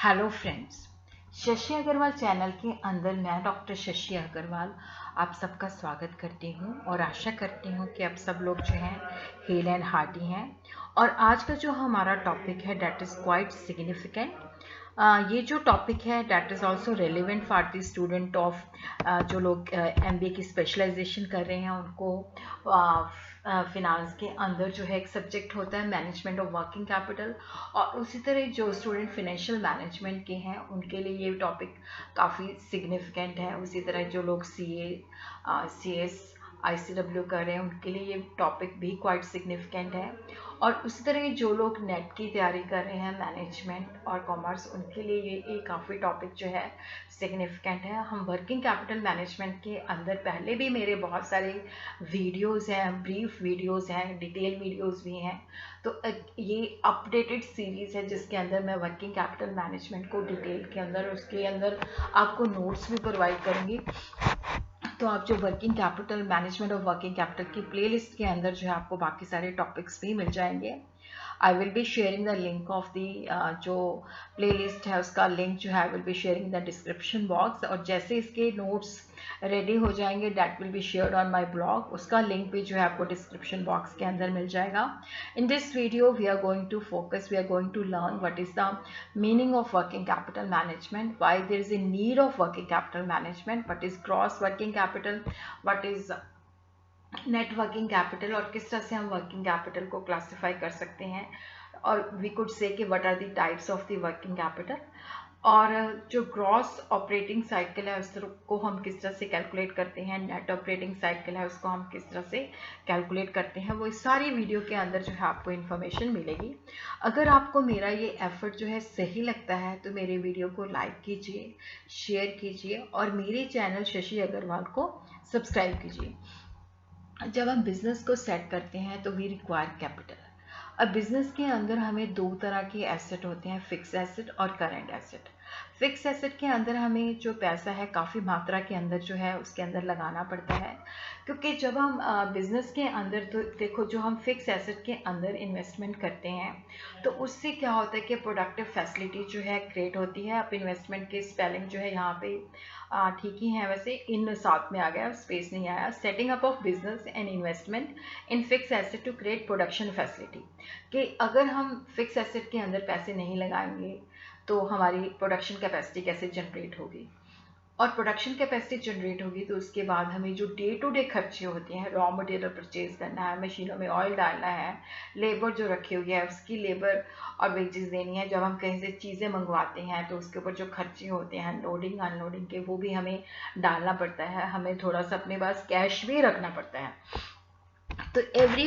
Hello friends, Shashi Agarwal channel के अंदर मैं डॉक्टर शशि अग्रवाल आप सबका स्वागत करती हूँ और आशा करती हूँ कि आप सब लोग जो हैं हेल एंड हार्टी हैं। और आज का जो हमारा टॉपिक है डैट इज़ क्वाइट सिग्निफिकेंट। ये जो टॉपिक है that is also relevant for the student of जो लोग एमबीए की स्पेशलाइजेशन कर रहे हैं उनको। फिनांस के अंदर जो है एक सब्जेक्ट होता है मैनेजमेंट ऑफ वर्किंग कैपिटल, और उसी तरह जो स्टूडेंट फाइनेंशियल मैनेजमेंट के हैं उनके लिए ये टॉपिक काफ़ी सिग्निफिकेंट है। उसी तरह जो लोग CS ICW कर रहे हैं उनके लिए ये टॉपिक भी क्वाइट सिग्निफिकेंट है। और उसी तरह जो लोग नेट की तैयारी कर रहे हैं मैनेजमेंट और कॉमर्स उनके लिए ये काफ़ी टॉपिक जो है सिग्निफिकेंट है। हम वर्किंग कैपिटल मैनेजमेंट के अंदर पहले भी मेरे बहुत सारे वीडियोस हैं, ब्रीफ वीडियोस हैं, डिटेल वीडियोस भी हैं। तो ये अपडेटेड सीरीज़ है जिसके अंदर मैं वर्किंग कैपिटल मैनेजमेंट को डिटेल के अंदर उसके अंदर आपको नोट्स भी प्रोवाइड करूँगी। तो आप जो working capital management of working capital की प्लेलिस्ट के अंदर जो है आपको बाकी सारे टॉपिक्स भी मिल जाएंगे। I will be sharing the link of the जो प्लेलिस्ट है उसका लिंक जो है I will be sharing the description box, और जैसे इसके नोट्स रेडी हो जाएंगे that will be shared on my blog, उसका लिंक भी जो है आपको डिस्क्रिप्शन बॉक्स के अंदर मिल जाएगा। In this video we are going to focus, we are going to learn what is the meaning of working capital management, why there is a need of working capital management, what is gross working capital, what is net working capital, और किस तरह से हम working capital को classify कर सकते हैं, और वी कुड से कि what are the types of the working capital, और जो ग्रॉस ऑपरेटिंग साइकिल है उसको हम किस तरह से कैलकुलेट करते हैं, नेट ऑपरेटिंग साइकिल है उसको हम किस तरह से कैलकुलेट करते हैं, वो इस सारी वीडियो के अंदर जो है आपको इन्फॉर्मेशन मिलेगी। अगर आपको मेरा ये एफर्ट जो है सही लगता है तो मेरे वीडियो को लाइक कीजिए, शेयर कीजिए और मेरे चैनल शशि अग्रवाल को सब्सक्राइब कीजिए। जब हम बिजनेस को सेट करते हैं तो वी रिक्वायर कैपिटल। अब बिजनेस के अंदर हमें दो तरह के एसेट होते हैं, फिक्स एसेट और करंट एसेट। फिक्स एसेट के अंदर हमें जो पैसा है काफ़ी मात्रा के अंदर जो है उसके अंदर लगाना पड़ता है, क्योंकि जब हम बिजनेस के अंदर तो देखो जो हम फिक्स एसेट के अंदर इन्वेस्टमेंट करते हैं तो उससे क्या होता है कि प्रोडक्टिव फैसिलिटी जो है क्रिएट होती है। अब इन्वेस्टमेंट की स्पेलिंग जो है यहाँ पे ठीक ही है, वैसे इन साथ में आ गया, स्पेस नहीं आया। Setting up of business and investment in fix asset to create production facility, कि अगर हम फिक्स एसेट के अंदर पैसे नहीं लगाएंगे तो हमारी प्रोडक्शन कैपेसिटी कैसे जनरेट होगी, और प्रोडक्शन कैपेसिटी जनरेट होगी तो उसके बाद हमें जो डे टू डे खर्चे होते हैं, रॉ मटेरियल परचेज करना है, मशीनों में ऑयल डालना है, लेबर जो रखी हुई है उसकी लेबर और वेजेस देनी है, जब हम कहीं से चीज़ें मंगवाते हैं तो उसके ऊपर जो खर्चे होते हैं लोडिंग अनलोडिंग के वो भी हमें डालना पड़ता है, हमें थोड़ा सा अपने पास कैश भी रखना पड़ता है। तो every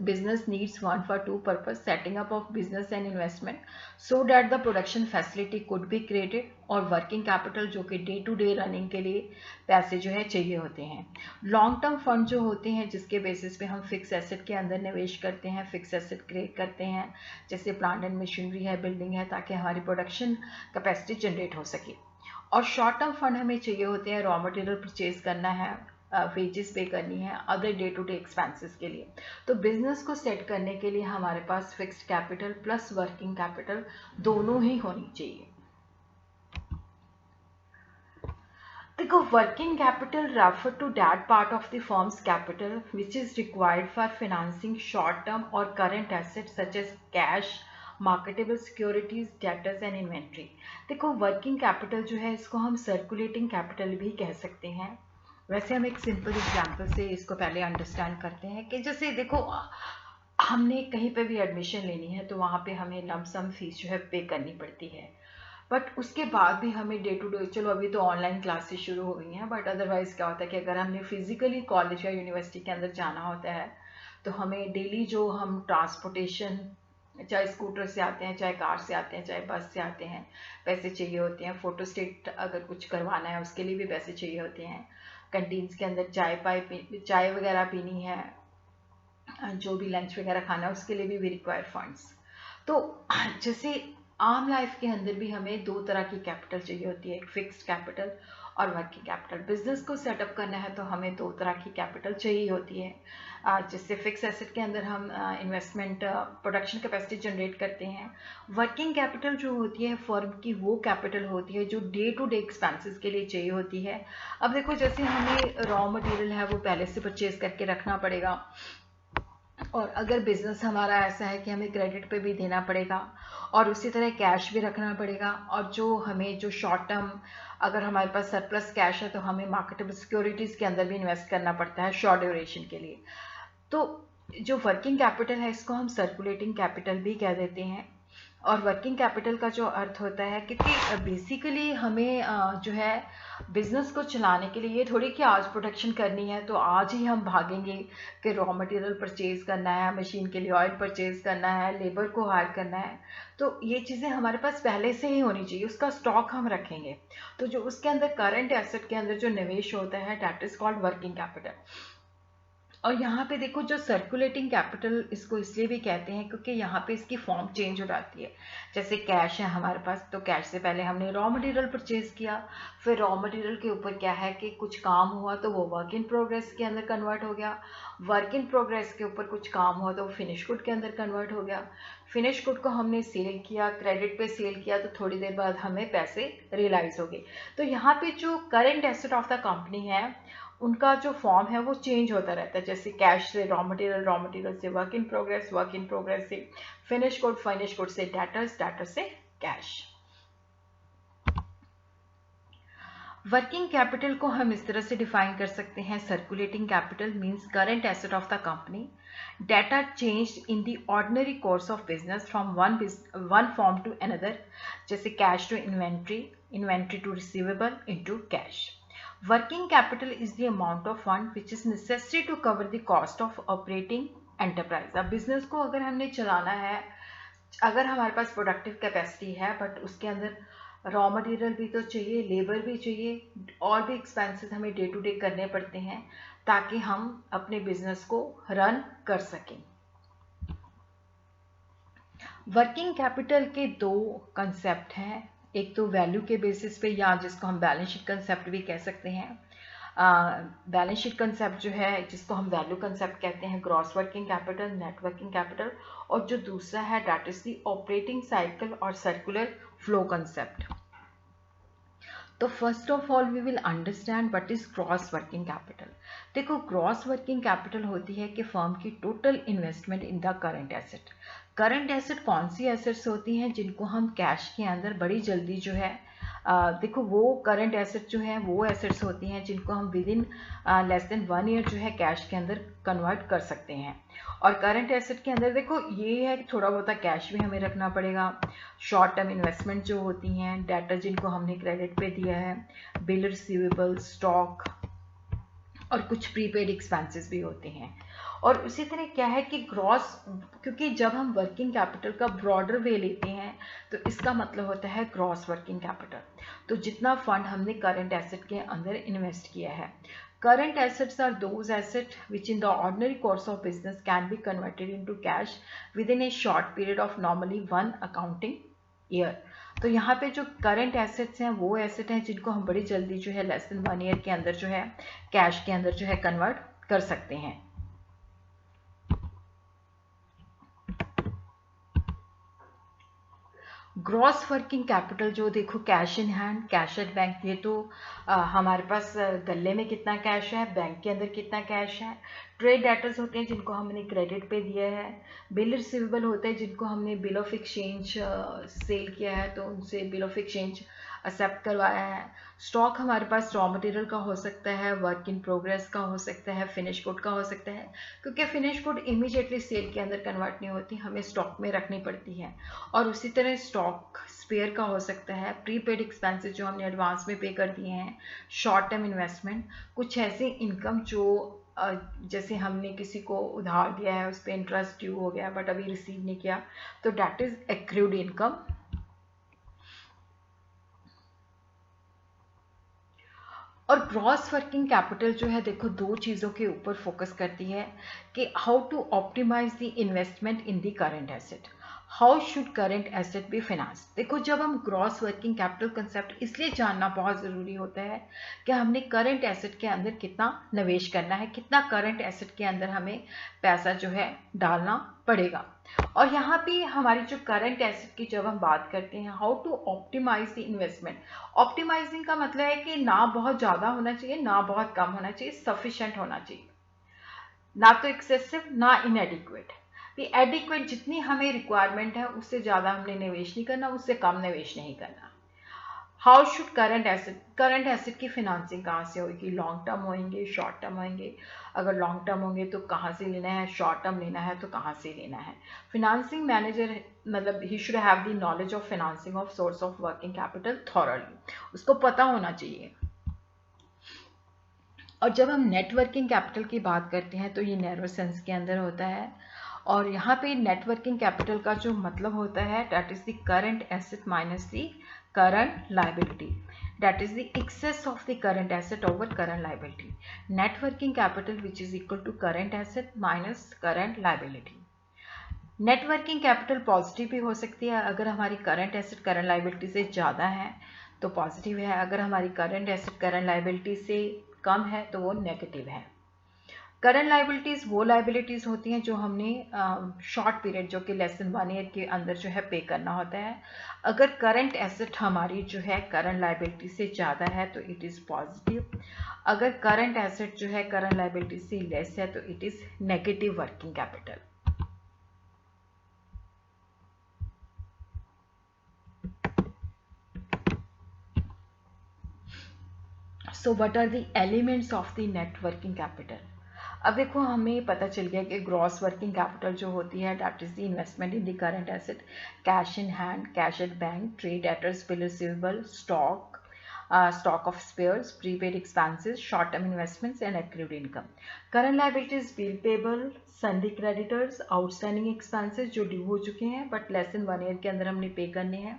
business needs one for two purpose, setting up of business and investment so that the production facility could be created, और वर्किंग कैपिटल जो कि डे टू डे रनिंग के लिए पैसे जो है चाहिए होते हैं। लॉन्ग टर्म फंड जो होते हैं जिसके बेसिस पे हम फिक्स एसेट के अंदर निवेश करते हैं, फिक्स एसेट क्रिएट करते हैं, जैसे प्लांट एंड मशीनरी है, बिल्डिंग है, ताकि हमारी प्रोडक्शन कैपेसिटी जनरेट हो सके। और शॉर्ट टर्म फंड हमें चाहिए होते हैं, रॉ मटेरियल परचेज करना है, वेजेस पे करनी है, other day to day expenses के लिए। तो बिजनेस को सेट करने के लिए हमारे पास fixed capital plus working capital दोनों ही होनी चाहिए। देखो, working capital refer to that part of the firm's capital which is required for financing short term और current assets such as cash, marketable securities, debtors and inventory. देखो, working capital जो है इसको हम सर्कुलेटिंग कैपिटल भी कह सकते हैं। वैसे हम एक सिंपल एग्जांपल से इसको पहले अंडरस्टैंड करते हैं कि जैसे देखो हमने कहीं पे भी एडमिशन लेनी है तो वहाँ पे हमें लमसम फीस जो है पे करनी पड़ती है, बट उसके बाद भी हमें डे टू डे, चलो अभी तो ऑनलाइन क्लासेस शुरू हो गई हैं, बट अदरवाइज क्या होता है कि अगर हमने फिजिकली कॉलेज या यूनिवर्सिटी के अंदर जाना होता है तो हमें डेली जो हम ट्रांसपोर्टेशन, चाहे स्कूटर से आते हैं, चाहे कार से आते हैं, चाहे बस से आते हैं, पैसे चाहिए होते हैं। फोटो स्टेट अगर कुछ करवाना है उसके लिए भी पैसे चाहिए होते हैं। कैंटीन्स के अंदर चाय वगैरह पीनी है, जो भी लंच वगैरह खाना है उसके लिए भी वी रिक्वायर फंड्स। तो जैसे आम लाइफ के अंदर भी हमें दो तरह की कैपिटल चाहिए होती है, एक फिक्स्ड कैपिटल और वर्किंग कैपिटल। बिजनेस को सेटअप करना है तो हमें दो तरह की कैपिटल चाहिए होती है, जिससे फिक्स एसेट के अंदर हम इन्वेस्टमेंट प्रोडक्शन कैपेसिटी जनरेट करते हैं। वर्किंग कैपिटल जो होती है फर्म की, वो कैपिटल होती है जो डे टू डे एक्सपेंसेस के लिए चाहिए होती है। अब देखो, जैसे हमें रॉ मटेरियल है वो पहले से परचेज करके रखना पड़ेगा, और अगर बिजनेस हमारा ऐसा है कि हमें क्रेडिट पे भी देना पड़ेगा, और उसी तरह कैश भी रखना पड़ेगा, और जो शॉर्ट टर्म, अगर हमारे पास सरप्लस कैश है तो हमें मार्केटेबल सिक्योरिटीज़ के अंदर भी इन्वेस्ट करना पड़ता है शॉर्ट ड्यूरेशन के लिए। तो जो वर्किंग कैपिटल है इसको हम सर्कुलेटिंग कैपिटल भी कह देते हैं। और वर्किंग कैपिटल का जो अर्थ होता है, क्योंकि बेसिकली हमें जो है बिजनेस को चलाने के लिए ये थोड़ी कि आज प्रोडक्शन करनी है तो आज ही हम भागेंगे कि रॉ मटेरियल परचेज करना है, मशीन के लिए ऑयल परचेज करना है, लेबर को हायर करना है। तो ये चीज़ें हमारे पास पहले से ही होनी चाहिए, उसका स्टॉक हम रखेंगे। तो जो उसके अंदर करंट एसेट के अंदर जो निवेश होता है, that is called working capital. और यहाँ पे देखो, जो सर्कुलेटिंग कैपिटल इसको इसलिए भी कहते हैं क्योंकि यहाँ पे इसकी फॉर्म चेंज हो जाती है। जैसे कैश है हमारे पास, तो कैश से पहले हमने रॉ मटेरियल परचेज किया, फिर रॉ मटेरियल के ऊपर क्या है कि कुछ काम हुआ तो वो वर्क इन प्रोग्रेस के अंदर कन्वर्ट हो गया, वर्क इन प्रोग्रेस के ऊपर कुछ काम हुआ तो वो फिनिश गुड के अंदर कन्वर्ट हो गया, फिनिश गुड को हमने सेल किया, क्रेडिट पे सेल किया तो थोड़ी देर बाद हमें पैसे रियलाइज हो गए। तो यहाँ पे जो current asset of the company है उनका जो फॉर्म है वो चेंज होता रहता है। जैसे कैश से रॉ मटेरियल, रॉ मटेरियल से work in progress, work in progress से फिनिश गुड, फिनिश गुड से डेटर्स, डेटर से कैश। वर्किंग कैपिटल को हम इस तरह से डिफाइन कर सकते हैं, circulating capital means current asset of the company that are changed in the ordinary course of business from one form to another, जैसे cash to inventory, inventory to receivable into cash. Working capital is the amount of fund which is necessary to cover the cost of operating enterprise. अब business को अगर हमने चलाना है, अगर हमारे पास productive capacity है बट उसके अंदर रॉ मटेरियल भी तो चाहिए, लेबर भी चाहिए, और भी एक्सपेंसेस हमें डे टू डे करने पड़ते हैं ताकि हम अपने बिजनेस को रन कर सकें। वर्किंग कैपिटल के दो कंसेप्ट हैं, एक तो वैल्यू के बेसिस पे, या जिसको हम बैलेंस शीट कंसेप्ट भी कह सकते हैं। बैलेंस शीट कंसेप्ट जो है जिसको हम वैल्यू कंसेप्ट कहते हैं, gross working capital, net working capital, और जो दूसरा है that is the operating cycle और सर्कुलर फ्लो कंसेप्ट। तो first of all we will understand what is gross working capital. देखो, ग्रॉस वर्किंग कैपिटल होती है कि फर्म की total investment in the current asset. Current asset कौन सी assets होती हैं जिनको हम कैश के अंदर बड़ी जल्दी जो है देखो, वो करंट एसेट जो है वो एसेट्स होती हैं जिनको हम with in less than 1 year जो है कैश के अंदर कन्वर्ट कर सकते हैं। और करंट एसेट के अंदर देखो ये है कि थोड़ा बहुत कैश भी हमें रखना पड़ेगा, शॉर्ट टर्म इन्वेस्टमेंट जो होती हैं, डेटर जिनको हमने क्रेडिट पे दिया है, बिल रिसीवेबल, स्टॉक, और कुछ प्रीपेड एक्सपेंसेस भी होते हैं। और उसी तरह क्या है कि ग्रॉस, क्योंकि जब हम वर्किंग कैपिटल का ब्रॉडर वे लेते हैं तो इसका मतलब होता है ग्रॉस वर्किंग कैपिटल, तो जितना फंड हमने करंट एसेट के अंदर इन्वेस्ट किया है। Current assets are those assets which in the ordinary course of business can be converted into cash within a short period of normally 1 accounting year. तो यहाँ पे जो करंट एसेट्स हैं वो एसेट हैं जिनको हम बड़ी जल्दी जो है लेस देन 1 ईयर के अंदर जो है कैश के अंदर जो है कन्वर्ट कर सकते हैं। ग्रॉस वर्किंग कैपिटल जो देखो, cash in hand, cash at bank, ये तो हमारे पास गले में कितना कैश है, बैंक के अंदर कितना कैश है। ट्रेड डेटर्स होते हैं जिनको हमने क्रेडिट पे दिया है, बिल रिसीवेबल होते हैं जिनको हमने बिल ऑफ एक्सचेंज सेल किया है तो उनसे बिल ऑफ एक्सचेंज एक्सेप्ट करवाया है। स्टॉक हमारे पास रॉ मटेरियल का हो सकता है, वर्क इन प्रोग्रेस का हो सकता है, फिनिश गुड का हो सकता है, क्योंकि फिनिश गुड इमीडिएटली सेल के अंदर कन्वर्ट नहीं होती, हमें स्टॉक में रखनी पड़ती है। और उसी तरह स्टॉक स्पेयर का हो सकता है, प्रीपेड एक्सपेंसेस जो हमने एडवांस में पे कर दिए हैं, शॉर्ट टर्म इन्वेस्टमेंट, कुछ ऐसे इनकम जो जैसे हमने किसी को उधार दिया है उस पर इंटरेस्ट ड्यू हो गया बट अभी रिसीव नहीं किया, तो दैट इज एक्रूड इनकम। और ग्रॉस वर्किंग कैपिटल जो है देखो दो चीज़ों के ऊपर फोकस करती है कि how to optimise the investment in the current asset. How should current asset be finance. देखो, जब हम ग्रॉस वर्किंग कैपिटल कंसेप्ट इसलिए जानना बहुत ज़रूरी होता है कि हमने करंट एसेट के अंदर कितना निवेश करना है, कितना करंट एसेट के अंदर हमें पैसा जो है डालना पड़ेगा। और यहाँ पे हमारी जो करंट एसेट की जब हम बात करते हैं, how to optimise the investment. Optimising का मतलब है कि ना बहुत ज़्यादा होना चाहिए, ना बहुत कम होना चाहिए, सफिशेंट होना चाहिए, ना तो एक्सेसिव ना इनएडिक्वेट। एडिक्वेट जितनी हमें रिक्वायरमेंट है उससे ज़्यादा हमने निवेश नहीं करना, उससे कम निवेश नहीं करना। हाउ शुड करंट एसेट की फिनांसिंग कहाँ से होगी, लॉन्ग टर्म होंगे, शॉर्ट टर्म होंगे। अगर लॉन्ग टर्म होंगे तो कहाँ से लेना है, शॉर्ट टर्म लेना है तो कहाँ से लेना है। फिनांसिंग मैनेजर मतलब he should have the knowledge of financing of source of working capital thoroughly, उसको पता होना चाहिए। और जब हम नेटवर्किंग कैपिटल की बात करते हैं तो ये नैरो सेंस के अंदर होता है। और यहाँ पे नेटवर्किंग कैपिटल का जो मतलब होता है that is the current asset minus the current liability, that is the excess of the current asset over current liability. Net working capital which is equal to current asset minus current liability. Net working capital positive भी हो सकती है, अगर हमारी current asset current liability से ज़्यादा है तो पॉजिटिव है, अगर हमारी करंट एसेट करंट लाइबिलिटी से कम है तो वो नेगेटिव है। करंट लाइबिलिटीज़ वो लाइबिलिटीज़ होती हैं जो हमने शॉर्ट पीरियड जो कि लेस देन 1 ईयर के अंदर जो है पे करना होता है। अगर करंट एसेट हमारी जो है करंट लाइबिलिटी से ज़्यादा है तो इट इज़ पॉजिटिव, अगर करंट एसेट जो है करंट लाइबिलिटी से लेस है तो it is negative working capital. So what are the elements of the net working capital. अब देखो, हमें पता चल गया कि ग्रॉस वर्किंग कैपिटल जो होती है that is the investment in the current asset, cash in hand, cash at bank, trade debtors, bill receivable, stock of spares, prepaid expenses, short-term investments and accrued income. Current liabilities, bill payable, sundry creditors, outstanding expenses जो due हो चुके हैं but less than 1 year के अंदर हमने पे करने हैं,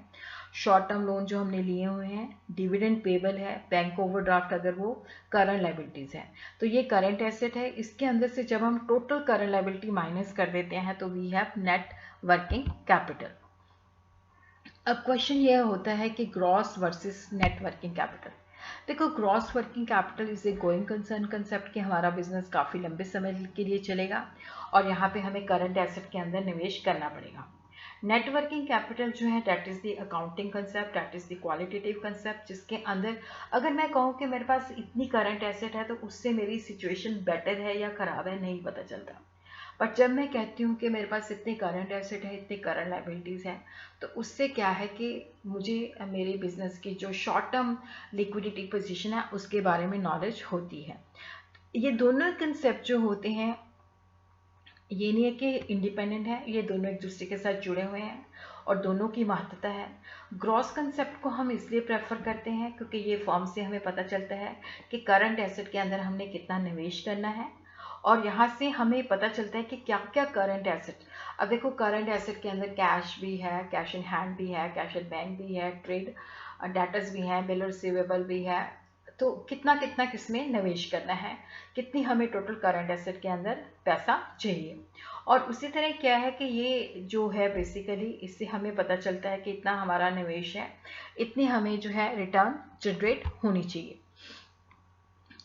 शॉर्ट टर्म लोन जो हमने लिए हुए हैं, डिविडेंड पेबल है, बैंक ओवरड्राफ्ट अगर वो करंट लाइबिलिटीज है तो ये करंट एसेट है। इसके अंदर से जब हम टोटल करंट लाइबिलिटी माइनस कर देते हैं तो we have net working capital. अब क्वेश्चन ये होता है कि gross versus net working capital. देखो, gross working capital is a going concern concept कि हमारा बिजनेस काफ़ी लंबे समय के लिए चलेगा और यहाँ पे हमें करंट एसेट के अंदर निवेश करना पड़ेगा। नेट वर्किंग कैपिटल जो है that is the accounting concept, that is the qualitative concept, जिसके अंदर अगर मैं कहूँ कि मेरे पास इतनी करंट एसेट है तो उससे मेरी सिचुएशन बेटर है या ख़राब है नहीं पता चलता। बट जब मैं कहती हूँ कि मेरे पास इतने करंट एसेट है, इतने करंट लाइबिलिटीज़ हैं, तो उससे क्या है कि मुझे मेरे बिजनेस की जो शॉर्ट टर्म लिक्विडिटी पोजीशन है उसके बारे में नॉलेज होती है। ये दोनों कंसेप्ट जो होते हैं ये नहीं है कि इंडिपेंडेंट है, ये दोनों एक दूसरे के साथ जुड़े हुए हैं और दोनों की महत्वता है। ग्रॉस कंसेप्ट को हम इसलिए प्रेफर करते हैं क्योंकि ये फॉर्म से हमें पता चलता है कि करंट एसेट के अंदर हमने कितना निवेश करना है और यहाँ से हमें पता चलता है कि क्या क्या करंट एसेट। अब देखो, करंट एसेट के अंदर कैश भी है, कैश इन हैंड भी है, कैश एट बैंक भी है, ट्रेड डेटर्स भी हैं, बिल रिसीवेबल भी है, तो कितना कितना किसमें निवेश करना है, कितनी हमें टोटल करंट एसेट के अंदर पैसा चाहिए। और उसी तरह क्या है कि ये जो है बेसिकली इससे हमें पता चलता है कि इतना हमारा निवेश है, इतनी हमें जो है रिटर्न जनरेट होनी चाहिए।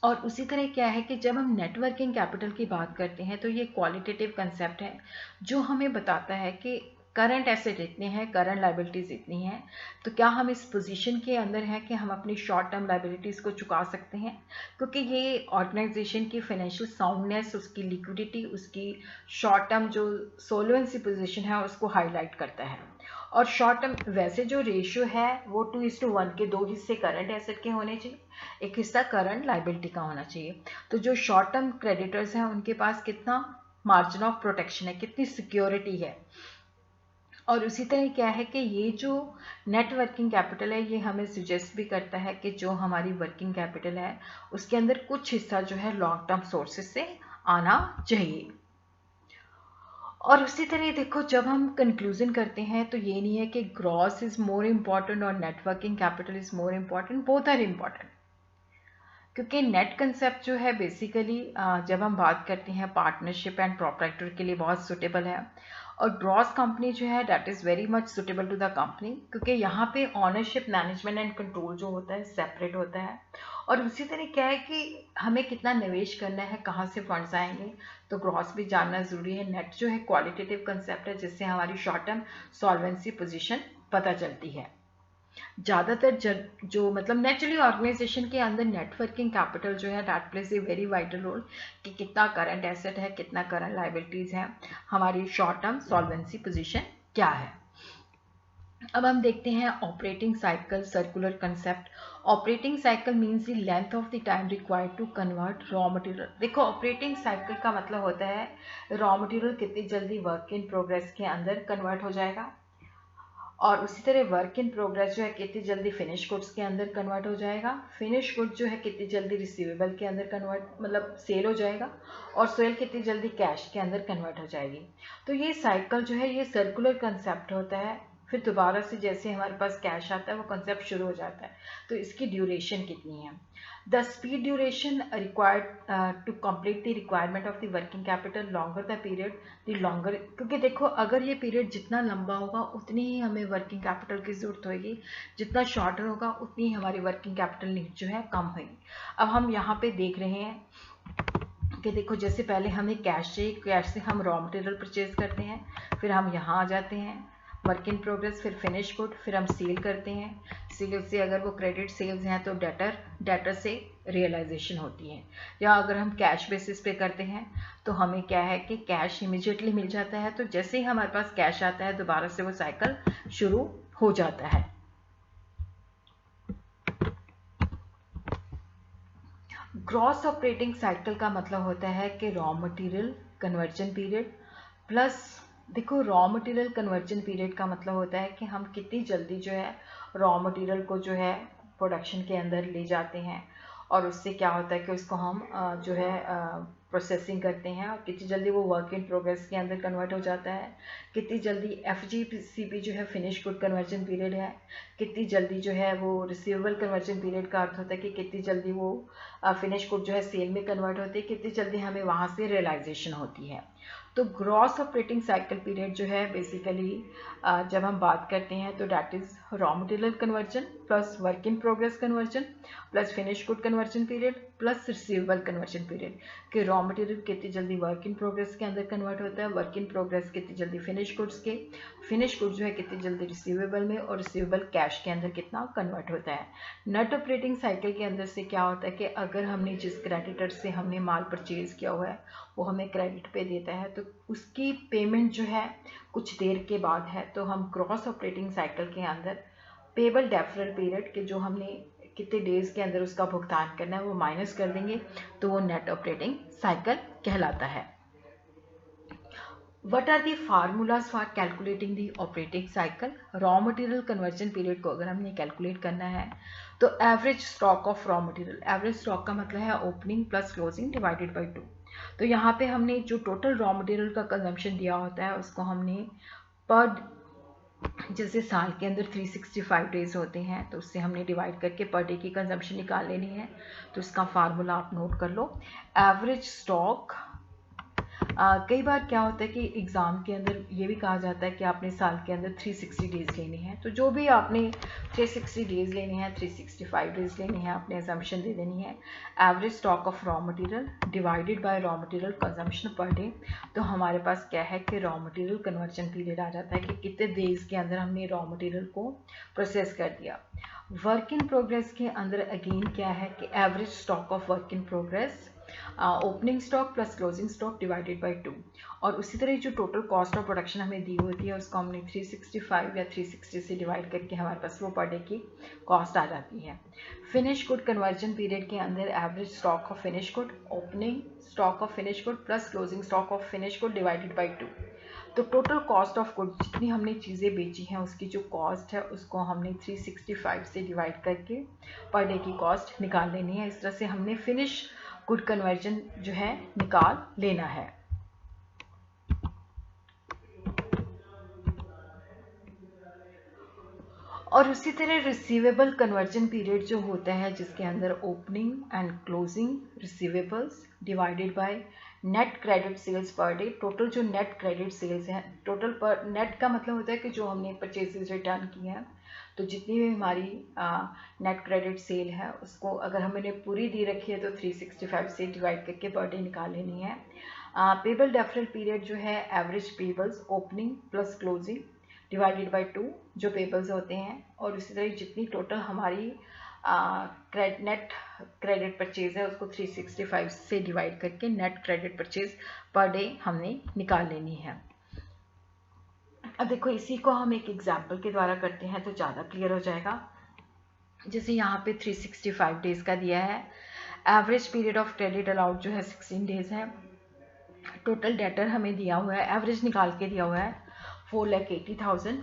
और उसी तरह क्या है कि जब हम नेटवर्किंग कैपिटल की बात करते हैं तो ये क्वालिटेटिव कंसेप्ट है जो हमें बताता है कि करंट एसेट इतने हैं, करंट लाइबिलिटीज़ इतनी हैं, तो क्या हम इस पोजीशन के अंदर हैं कि हम अपनी शॉर्ट टर्म लाइबिलिटीज़ को चुका सकते हैं, क्योंकि ये ऑर्गेनाइजेशन की फाइनेंशियल साउंडनेस, उसकी लिक्विडिटी, उसकी शॉर्ट टर्म जो सोलवेंसी पोजीशन है उसको हाईलाइट करता है। और शॉर्ट टर्म वैसे जो रेशियो है वो 2:1 के 2 हिस्से करंट एसेट के होने चाहिए, एक हिस्सा करंट लाइबिलिटी का होना चाहिए। तो जो शॉर्ट टर्म क्रेडिटर्स हैं उनके पास कितना मार्जिन ऑफ प्रोटेक्शन है, कितनी सिक्योरिटी है। और उसी तरह क्या है कि ये जो नेट वर्किंग कैपिटल है ये हमें सजेस्ट भी करता है कि जो हमारी वर्किंग कैपिटल है उसके अंदर कुछ हिस्सा जो है लॉन्ग टर्म सोर्सेज से आना चाहिए। और उसी तरह देखो, जब हम कंक्लूजन करते हैं तो ये नहीं है कि ग्रॉस इज मोर इम्पॉर्टेंट और net working capital is more important, both are important. क्योंकि नेट कंसेप्ट जो है बेसिकली जब हम बात करते हैं पार्टनरशिप एंड प्रोप्राइटर के लिए बहुत सुटेबल है और ग्रॉस कंपनी जो है that is very much suitable to the company, क्योंकि यहाँ पे ऑनरशिप, मैनेजमेंट एंड कंट्रोल जो होता है सेपरेट होता है। और उसी तरह क्या है कि हमें कितना निवेश करना है, कहाँ से फंड्स आएंगे, तो ग्रॉस भी जानना ज़रूरी है। नेट जो है क्वालिटेटिव कंसेप्ट है, जिससे हमारी शॉर्ट टर्म सॉल्वेंसी पोजीशन पता चलती है। ज़्यादातर जो मतलब नेचुरली ऑर्गेनाइजेशन के अंदर नेटवर्किंग कैपिटल जो है that plays a very vital role, कि कितना करंट एसेट है, कितना करंट लाइबिलिटीज़ है, हमारी शॉर्ट टर्म सॉल्वेंसी पोजीशन क्या है। अब हम देखते हैं operating cycle circular concept. Operating cycle means the length of the time required to convert raw material. देखो, ऑपरेटिंग साइकिल का मतलब होता है रॉ मटेरियल कितनी जल्दी वर्क इन प्रोग्रेस के अंदर कन्वर्ट हो जाएगा, और उसी तरह वर्क इन प्रोग्रेस जो है कितनी जल्दी फिनिश गुड्स के अंदर कन्वर्ट हो जाएगा, फिनिश गुड जो है कितनी जल्दी रिसीवेबल के अंदर कन्वर्ट मतलब सेल हो जाएगा, और सेल कितनी जल्दी कैश के अंदर कन्वर्ट हो जाएगी। तो ये साइकिल जो है ये सर्कुलर कंसेप्ट होता है। फिर दोबारा से जैसे हमारे पास कैश आता है वो कंसेप्ट शुरू हो जाता है। तो इसकी ड्यूरेशन कितनी है? The speed duration required to complete the requirement of the working capital longer the period the longer, क्योंकि देखो अगर ये पीरियड जितना लंबा होगा उतनी ही हमें वर्किंग कैपिटल की जरूरत होगी, जितना शॉर्टर होगा उतनी ही हमारी वर्किंग कैपिटल नीड जो है कम होगी। अब हम यहाँ पे देख रहे हैं कि देखो जैसे पहले हमें कैश चाहिए, कैश से हम रॉ मटेरियल परचेज करते हैं, फिर हम यहाँ आ जाते हैं वर्क इन प्रोग्रेस, फिर फिनिश गुड, फिर हम सेल करते हैं, सेल से अगर वो क्रेडिट सेल्स हैं तो डेटर से रियलाइजेशन होती है, या अगर हम कैश बेसिस पे करते हैं तो हमें क्या है कि कैश इमीडिएटली मिल जाता है। तो जैसे ही हमारे पास कैश आता है दोबारा से वो साइकिल शुरू हो जाता है। ग्रॉस ऑपरेटिंग साइकिल का मतलब होता है कि raw material conversion period plus, देखो रॉ मटेरियल कन्वर्जन पीरियड का मतलब होता है कि हम कितनी जल्दी जो है रॉ मटेरियल को जो है प्रोडक्शन के अंदर ले जाते हैं, और उससे क्या होता है कि उसको हम जो है प्रोसेसिंग करते हैं, और कितनी जल्दी वो वर्क इन प्रोग्रेस के अंदर कन्वर्ट हो जाता है, कितनी जल्दी FGCP जो है फिनिश गुड कन्वर्जन पीरियड है, कितनी जल्दी जो है वो रिसीवेबल कन्वर्जन पीरियड का अर्थ होता है कि कितनी जल्दी वो फिनिश गुड जो है सेल में कन्वर्ट होती है, कितनी जल्दी हमें वहाँ से रियलाइजेशन होती है। तो ग्रॉस ऑपरेटिंग साइकिल पीरियड जो है बेसिकली जब हम बात करते हैं तो that is raw material conversion plus work in progress conversion plus finish good conversion period plus receivable conversion period, कि रॉ मटेरियल कितनी जल्दी वर्क इन प्रोग्रेस के अंदर कन्वर्ट होता है, वर्क इन प्रोग्रेस कितनी जल्दी फिनिश गुड्स के, फिनिश गुड जो है कितनी जल्दी रिसीवेबल में, और रिसीवेबल कैश के अंदर कितना कन्वर्ट होता है। नेट ऑपरेटिंग साइकिल के अंदर से क्या होता है कि अगर हमने जिस क्रेडिटर से हमने माल परचेज किया हुआ है वो हमें क्रेडिट पे देता है, तो उसकी पेमेंट जो है कुछ देर के बाद है, तो हम क्रॉस ऑपरेटिंग साइकिल के अंदर पेबल डेफरल पीरियड के जो हमने कितने डेज के अंदर उसका भुगतान करना है वो माइनस कर देंगे, तो वो नेट ऑपरेटिंग साइकिल कहलाता है। What are the formulas for calculating the operating cycle? Raw material conversion period को अगर हमने कैलकुलेट करना है तो average stock of raw material, average stock का मतलब है opening plus closing divided by 2। तो यहाँ पे हमने जो टोटल रॉ मटेरियल का कंजम्पशन दिया होता है उसको हमने पर, जैसे साल के अंदर 365 डेज होते हैं तो उससे हमने डिवाइड करके पर डे की कंजम्पशन निकाल लेनी है। तो इसका फार्मूला आप नोट कर लो, एवरेज स्टॉक। कई बार क्या होता है कि एग्ज़ाम के अंदर ये भी कहा जाता है कि आपने साल के अंदर 360 डेज़ लेने हैं, तो जो भी आपने 360 डेज़ लेने हैं, 365 डेज़ लेने हैं, आपने एजम्पशन दे देनी है average stock of raw material divided by raw material consumption per day. तो हमारे पास क्या है कि रॉ मटेरियल कन्वर्जन पीरियड आ जाता है कि कितने डेज़ के अंदर हमने रॉ मटेरियल को प्रोसेस कर दिया। वर्क इन प्रोग्रेस के अंदर अगेन क्या है कि average stock of work in progress opening stock plus closing stock divided by 2, और उसी तरह जो टोटल कॉस्ट ऑफ प्रोडक्शन हमें दी होती है उसको हमने 365 या 360 से डिवाइड करके हमारे पास वो पर डे की कॉस्ट आ जाती है। फिनिश गुड कन्वर्जन पीरियड के अंदर average stock of finish good, opening stock of finish good plus closing stock of finish good divided by 2। तो टोटल कॉस्ट ऑफ गुड जितनी हमने चीज़ें बेची हैं उसकी जो कॉस्ट है उसको हमने 365 से डिवाइड करके पर डे की कॉस्ट निकाल लेनी है। इस तरह से हमने फिनिश गुड कन्वर्जन जो है निकाल लेना है। और उसी तरह रिसीवेबल कन्वर्जन पीरियड जो होता है जिसके अंदर opening and closing receivables divided by net credit sales per day, total जो नेट क्रेडिट सेल्स है, टोटल पर नेट का मतलब होता है कि जो हमने परचेजेस रिटर्न किए हैं, तो जितनी भी हमारी नेट क्रेडिट सेल है उसको अगर हमने पूरी दे रखी है तो 365 से डिवाइड करके पर डे निकाल लेनी है। पेबल डेफरल पीरियड जो है average payables opening plus closing divided by 2 जो पेबल्स होते हैं, और उसी तरह जितनी टोटल हमारी नेट क्रेडिट परचेज है उसको 365 से डिवाइड करके नेट क्रेडिट परचेज पर डे हमने निकाल लेनी है। अब देखो इसी को हम एक एग्जाम्पल के द्वारा करते हैं तो ज़्यादा क्लियर हो जाएगा। जैसे यहाँ पे 365 डेज का दिया है, average period of credit allowed जो है 16 डेज है, टोटल डेटर हमें दिया हुआ है, एवरेज निकाल के दिया हुआ है 4,80,000,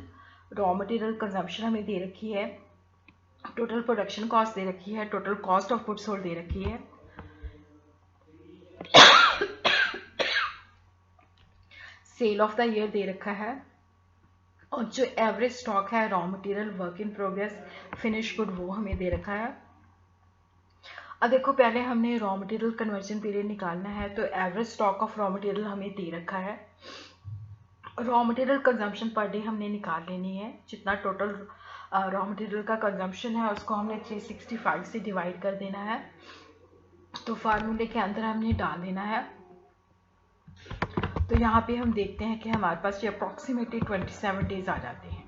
रॉ मटेरियल कंजम्पशन हमें दे रखी है, टोटल प्रोडक्शन कॉस्ट दे रखी है, total cost of goods sold दे रखी है, सेल ऑफ द ईयर दे रखा है, और जो एवरेज स्टॉक है raw material work in progress finish good वो हमें दे रखा है। अब देखो पहले हमने रॉ मटेरियल कन्वर्जन पीरियड निकालना है, तो average stock of raw material हमें दे रखा है, रॉ मटेरियल कंजम्पशन पर डे हमने निकाल लेनी है, जितना टोटल रॉ मटेरियल का कंजम्पशन है उसको हमने 365 से डिवाइड कर देना है, तो फार्मूले के अंदर हमने डाल देना है। तो यहाँ पे हम देखते हैं कि हमारे पास ये अप्रॉक्सीमेटली 27 डेज आ जाते हैं।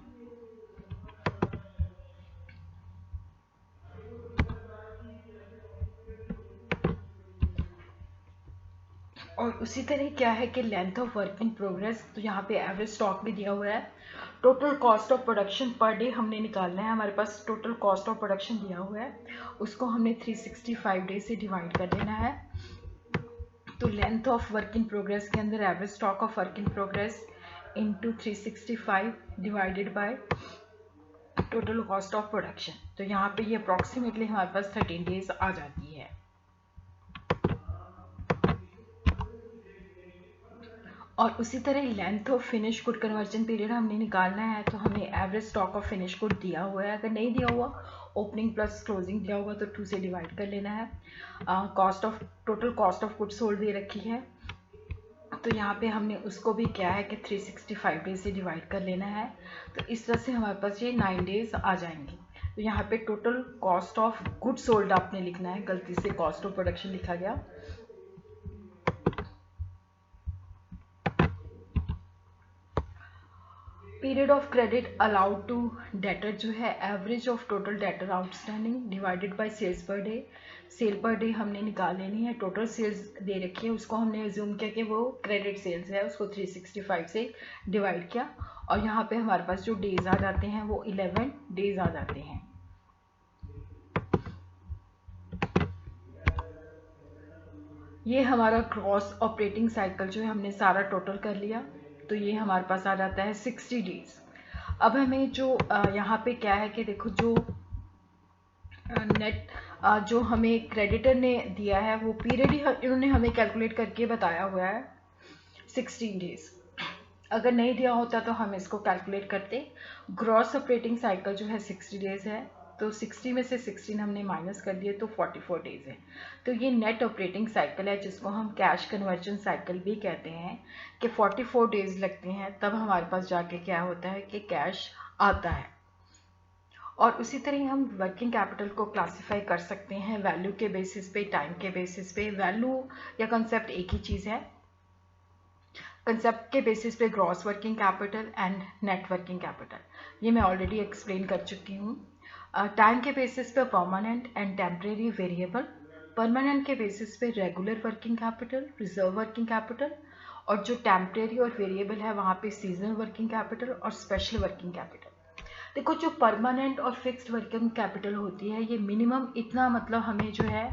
और उसी तरह क्या है कि length of work in progress, तो यहाँ पे एवरेज स्टॉक भी दिया हुआ है, टोटल कॉस्ट ऑफ प्रोडक्शन पर डे हमने निकालना है, हमारे पास टोटल कॉस्ट ऑफ प्रोडक्शन दिया हुआ है, उसको हमने 365 डेज से डिवाइड कर देना है। तो length of work in progress के अंदर average stock of work in progress into 365 divided by total cost of production, तो यहाँ पे ये अप्रॉक्सीमेटली हमारे पास 13 डेज आ जाती है। और उसी तरह length of finish good conversion period हमने निकालना है, तो हमें average stock of finish good दिया हुआ है, अगर नहीं दिया हुआ ओपनिंग प्लस क्लोजिंग दिया हुआ तो 2 से डिवाइड कर लेना है। Cost of total cost of good sold दे रखी है, तो यहाँ पे हमने उसको भी क्या है कि 365 डेज से डिवाइड कर लेना है, तो इस तरह से हमारे पास ये 9 डेज आ जाएंगे। तो यहाँ पे total cost of good sold आपने लिखना है, गलती से कॉस्ट ऑफ प्रोडक्शन लिखा गया। Period of credit allowed to debtor जो है average of total debtor outstanding divided by sales per day, sale per day हमने निकाल लेनी है, टोटल सेल्स दे रखी है उसको हमने एज्यूम किया कि वो क्रेडिट सेल्स है, उसको 365 से डिवाइड किया, और यहाँ पे हमारे पास जो डेज आ जाते हैं वो 11 डेज आ जाते हैं। ये हमारा क्रॉस ऑपरेटिंग साइकिल जो है हमने सारा टोटल कर लिया, तो ये हमारे पास आ जाता है 60 डेज। अब हमें जो यहाँ पे क्या है कि देखो जो नेट जो हमें क्रेडिटर ने दिया है वो पीरियड ही इन्होंने हमें कैलकुलेट करके बताया हुआ है 16 डेज, अगर नहीं दिया होता तो हम इसको कैलकुलेट करते। ग्रॉस ऑपरेटिंग साइकिल जो है 60 डेज है, तो 60 में से 16 हमने माइनस कर दिए तो 44 डेज है, तो ये नेट ऑपरेटिंग साइकिल है जिसको हम कैश कन्वर्जन साइकिल भी कहते हैं, कि 44 डेज लगते हैं तब हमारे पास जाके क्या होता है कि कैश आता है। और उसी तरह हम वर्किंग कैपिटल को क्लासिफाई कर सकते हैं वैल्यू के बेसिस पे, टाइम के बेसिस पे। वैल्यू या कंसेप्ट एक ही चीज़ है, कंसेप्ट के बेसिस पे gross working capital and net working capital, ये मैं ऑलरेडी एक्सप्लेन कर चुकी हूँ। टाइम के बेसिस पे permanent and temporary variable, permanent के बेसिस पे regular working capital, reserve working capital, और जो टेम्परेरी और वेरिएबल है वहाँ पे सीजनल वर्किंग कैपिटल और स्पेशल वर्किंग कैपिटल। देखो जो परमानेंट और फिक्स्ड वर्किंग कैपिटल होती है ये मिनिमम इतना, मतलब हमें जो है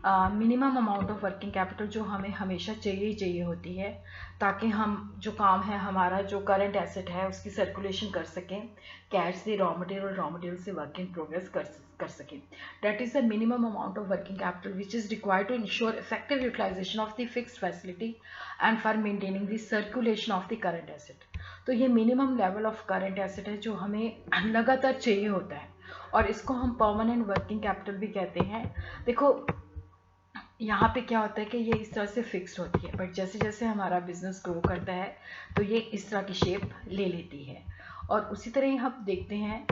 minimum amount of working capital जो हमें हमेशा चाहिए ही चाहिए होती है, ताकि हम जो काम है हमारा जो करंट एसेट है उसकी सर्कुलेशन कर सकें, कैश से रॉ मटेरियल से वर्क इन प्रोग्रेस कर सकें। That is the minimum amount of working capital which is required to ensure effective utilisation of the fixed facility and for maintaining the circulation of the current asset. तो ये minimum level of current asset है जो हमें लगातार चाहिए होता है, और इसको हम परमानेंट वर्किंग कैपिटल भी कहते हैं। देखो यहाँ पे क्या होता है कि ये इस तरह से फिक्स्ड होती है, बट जैसे जैसे हमारा बिजनेस ग्रो करता है तो ये इस तरह की शेप ले लेती है। और उसी तरह ही हम देखते हैं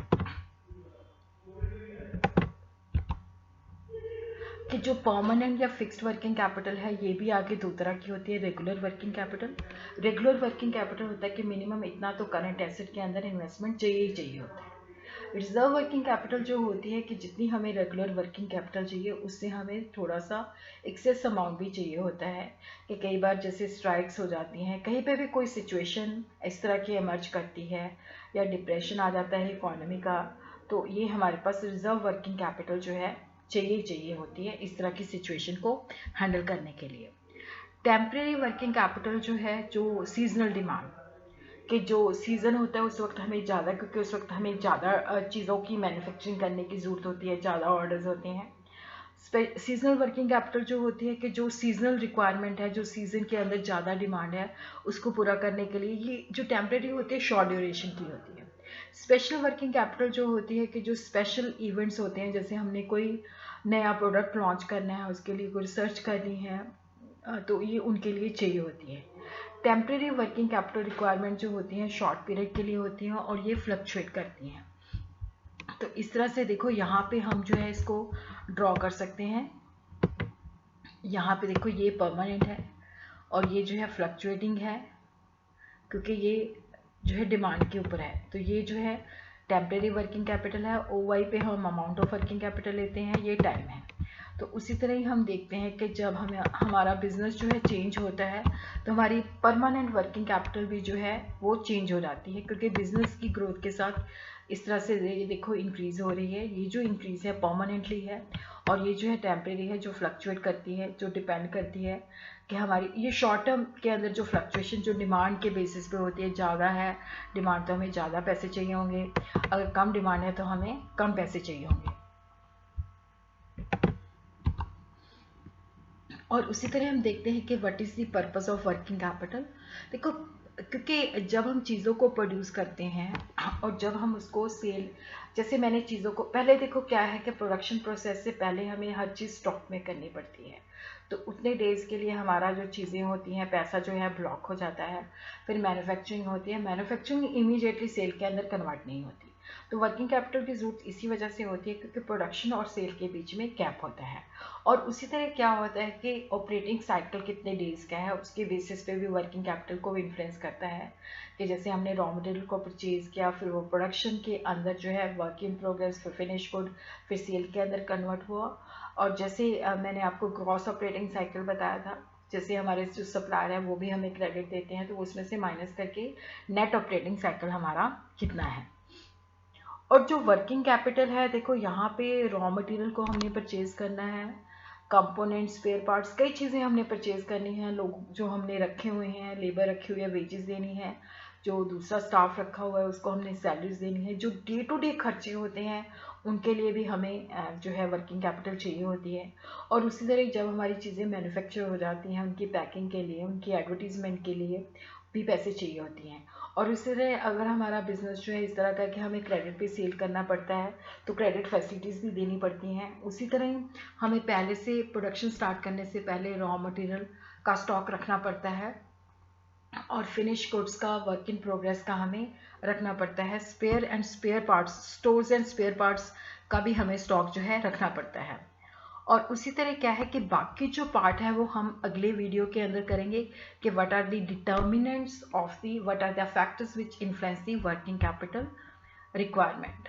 कि जो परमानेंट या फिक्स्ड वर्किंग कैपिटल है ये भी आगे दो तरह की होती है। Regular working capital, regular working capital होता है कि मिनिमम इतना तो करंट एसेट के अंदर इन्वेस्टमेंट चाहिए ही चाहिए होता है। रिजर्व वर्किंग कैपिटल जो होती है कि जितनी हमें रेगुलर वर्किंग कैपिटल चाहिए उससे हमें थोड़ा सा एक्सेस अमाउंट भी चाहिए होता है, कि कई बार जैसे स्ट्राइक्स हो जाती हैं, कहीं पे भी कोई सिचुएशन इस तरह की इमर्ज करती है या डिप्रेशन आ जाता है इकोनॉमी का, तो ये हमारे पास रिजर्व वर्किंग कैपिटल जो है चाहिए होती है इस तरह की सिचुएशन को हैंडल करने के लिए। टेम्परेरी वर्किंग कैपिटल जो है, जो सीजनल डिमांड, कि जो सीज़न होता है उस वक्त हमें ज़्यादा, क्योंकि उस वक्त हमें ज़्यादा चीज़ों की मैन्युफैक्चरिंग करने की ज़रूरत होती है, ज़्यादा ऑर्डर्स होते हैं। सीजनल वर्किंग कैपिटल जो होती है कि जो सीजनल रिक्वायरमेंट है, जो सीज़न के अंदर ज़्यादा डिमांड है उसको पूरा करने के लिए, ये जो टेम्परेरी होती है शॉर्ट ड्यूरेशन की होती है। स्पेशल वर्किंग कैपिटल जो होती है कि जो स्पेशल इवेंट्स होते हैं, जैसे हमने कोई नया प्रोडक्ट लॉन्च करना है, उसके लिए कोई रिसर्च करनी है, तो ये उनके लिए चाहिए होती है। टेम्परेरी वर्किंग कैपिटल रिक्वायरमेंट जो होती हैं शॉर्ट पीरियड के लिए होती हैं और ये फ्लक्चुएट करती हैं। तो इस तरह से देखो यहाँ पे हम जो है इसको ड्रॉ कर सकते हैं। यहाँ पे देखो ये परमानेंट है और ये जो है फ्लक्चुएटिंग है, क्योंकि ये जो है डिमांड के ऊपर है। तो ये जो है टेम्परेरी वर्किंग कैपिटल है। OY पे हम अमाउंट ऑफ वर्किंग कैपिटल लेते हैं, ये टाइम है। तो उसी तरह ही हम देखते हैं कि जब हमें हमारा बिजनेस जो है चेंज होता है तो हमारी परमानेंट वर्किंग कैपिटल भी जो है वो चेंज हो जाती है, क्योंकि बिजनेस की ग्रोथ के साथ इस तरह से ये देखो इंक्रीज हो रही है। ये जो इंक्रीज है परमानेंटली है और ये जो है टेम्परेरी है, जो फ्लक्चुएट करती है, जो डिपेंड करती है कि हमारी ये शॉर्ट टर्म के अंदर जो फ्लक्चुएशन जो डिमांड के बेसिस पे होती है। ज़्यादा है डिमांड तो हमें ज़्यादा पैसे चाहिए होंगे, अगर कम डिमांड है तो हमें कम पैसे चाहिए होंगे। और उसी तरह हम देखते हैं कि what is the purpose of working capital. देखो, क्योंकि जब हम चीज़ों को प्रोड्यूस करते हैं और जब हम उसको सेल, जैसे मैंने चीज़ों को पहले देखो क्या है कि प्रोडक्शन प्रोसेस से पहले हमें हर चीज़ स्टॉक में करनी पड़ती है, तो उतने डेज़ के लिए हमारा जो चीज़ें होती हैं पैसा जो है ब्लॉक हो जाता है। फिर मैन्युफैक्चरिंग होती है, मैन्युफैक्चरिंग इमीडिएटली सेल के अंदर कन्वर्ट नहीं होती। तो वर्किंग कैपिटल की ज़रूरत इसी वजह से होती है क्योंकि प्रोडक्शन और सेल के बीच में गैप होता है। और उसी तरह क्या होता है कि ऑपरेटिंग साइकिल कितने डेज़ का है उसके बेसिस पे भी वर्किंग कैपिटल को इन्फ्लुएंस करता है, कि जैसे हमने रॉ मटेरियल को परचेज़ किया, फिर वो प्रोडक्शन के अंदर जो है वर्क इन प्रोग्रेस, फिर फिनिश गुड, फिर सेल के अंदर कन्वर्ट हुआ। और जैसे मैंने आपको ग्रॉस ऑपरेटिंग साइकिल बताया था, जैसे हमारे जो सप्लायर है वो भी हमें क्रेडिट देते हैं, तो उसमें से माइनस करके नेट ऑपरेटिंग साइकिल हमारा कितना है। और जो वर्किंग कैपिटल है, देखो यहाँ पे रॉ मटेरियल को हमने परचेज करना है, कंपोनेंट्स, स्पेयर पार्ट्स, कई चीज़ें हमने परचेज करनी है, लोग जो हमने रखे हुए हैं, लेबर रखी हुई है, वेजेस देनी है, जो दूसरा स्टाफ रखा हुआ है उसको हमने सैलरीज देनी है, जो डे टू डे खर्चे होते हैं उनके लिए भी हमें जो है वर्किंग कैपिटल चाहिए होती है। और उसी तरह जब हमारी चीज़ें मैन्युफैक्चर हो जाती हैं उनकी पैकिंग के लिए, उनकी एडवर्टीजमेंट के लिए भी पैसे चाहिए होती हैं। और इस तरह अगर हमारा बिजनेस जो है इस तरह का कि हमें क्रेडिट पे सेल करना पड़ता है तो क्रेडिट फैसिलिटीज़ भी देनी पड़ती हैं। उसी तरह ही हमें पहले से प्रोडक्शन स्टार्ट करने से पहले रॉ मटेरियल का स्टॉक रखना पड़ता है और फिनिश गुड्स का, वर्क इन प्रोग्रेस का हमें रखना पड़ता है। Spare parts, stores and spare parts का भी हमें स्टॉक जो है रखना पड़ता है। और उसी तरह क्या है कि बाकी जो पार्ट है वो हम अगले वीडियो के अंदर करेंगे कि what are the determinants of the, what are the factors which influence the working capital requirement.